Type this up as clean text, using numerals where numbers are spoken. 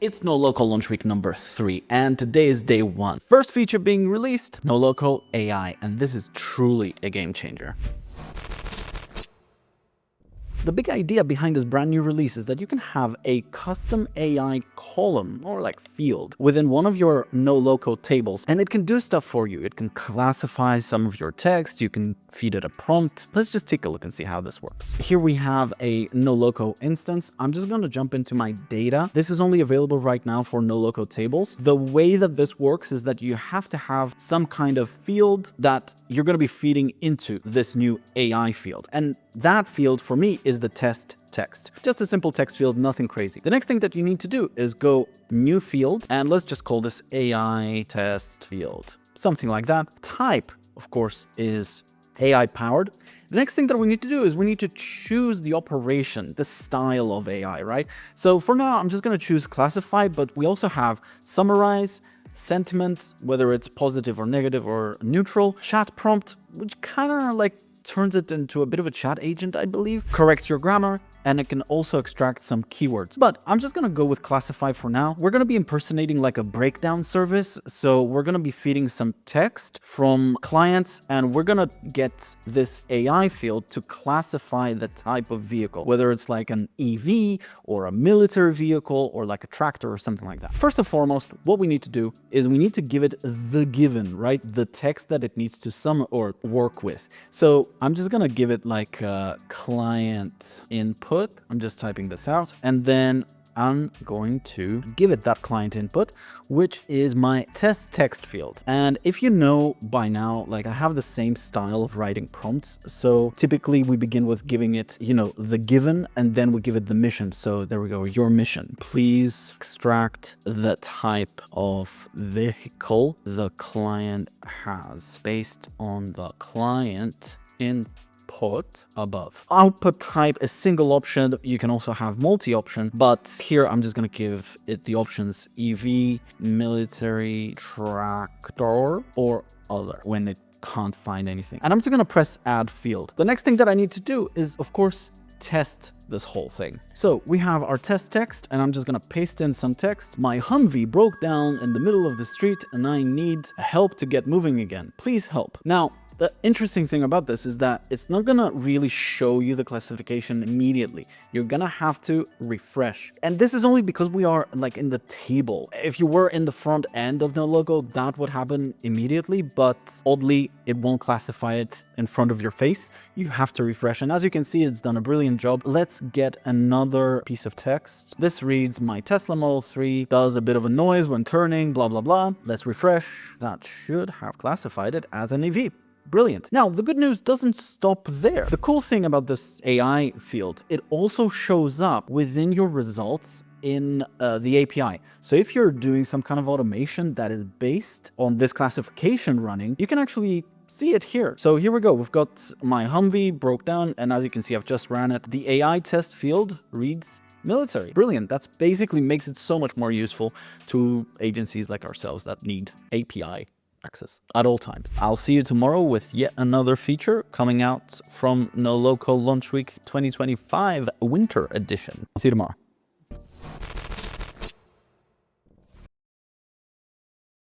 It's Noloco launch week number 3, and today is day 1. First feature being released, Noloco AI, and this is truly a game changer. The big idea behind this brand new release is that you can have a custom AI column, or like field, within one of your Noloco tables, and it can do stuff for you. It can classify some of your text, you can feed it a prompt. Let's just take a look and see how this works. Here we have a Noloco instance. I'm just going to jump into my data. This is only available right now for Noloco tables. The way that this works is that you have to have some kind of field that you're going to be feeding into this new AI field. And that field for me is the test text. Just a simple text field, nothing crazy. The next thing that you need to do is go new field, and let's just call this AI test field. Something like that. Type, of course, is AI powered. The next thing that we need to do is we need to choose the operation, the style of AI, right? So for now, I'm just going to choose classify, but we also have summarize, sentiment, whether it's positive or negative or neutral, chat prompt, which kind of like turns it into a bit of a chat agent, I believe, corrects your grammar, and it can also extract some keywords. But I'm just going to go with classify for now. We're going to be impersonating like a breakdown service. So we're going to be feeding some text from clients, and we're going to get this AI field to classify the type of vehicle, whether it's like an EV or a military vehicle or like a tractor or something like that. First and foremost, what we need to do is we need to give it the given, right? The text that it needs to sum or work with. So I'm just going to give it like a client input. I'm just typing this out, and then I'm going to give it that client input, which is my test text field. And if you know by now, like I have the same style of writing prompts. So typically we begin with giving it, the given, and then we give it the mission. So there we go, your mission. Please extract the type of vehicle the client has based on the client input above. Output type is single option. You can also have multi-option, but here I'm just going to give it the options EV, military, tractor, or other when it can't find anything. And I'm just going to press add field. The next thing that I need to do is, of course, test this whole thing. So we have our test text, and I'm just going to paste in some text. My Humvee broke down in the middle of the street and I need help to get moving again. Please help. Now, the interesting thing about this is that it's not gonna really show you the classification immediately. You're gonna have to refresh. And this is only because we are like in the table. If you were in the front end of the logo, that would happen immediately, but oddly, it won't classify it in front of your face. You have to refresh. And as you can see, it's done a brilliant job. Let's get another piece of text. This reads, my Tesla Model 3 does a bit of a noise when turning, blah, blah, blah. Let's refresh. That should have classified it as an EV. Brilliant. Now, the good news doesn't stop there. The cool thing about this AI field, it also shows up within your results in the API. So if you're doing some kind of automation that is based on this classification running, you can actually see it here. So here we go. We've got my Humvee broke down, and as you can see, I've just ran it. The AI test field reads military. Brilliant. That's basically makes it so much more useful to agencies like ourselves that need API access at all times. I'll see you tomorrow with yet another feature coming out from Noloco Launch Week 2025 Winter Edition. See you tomorrow.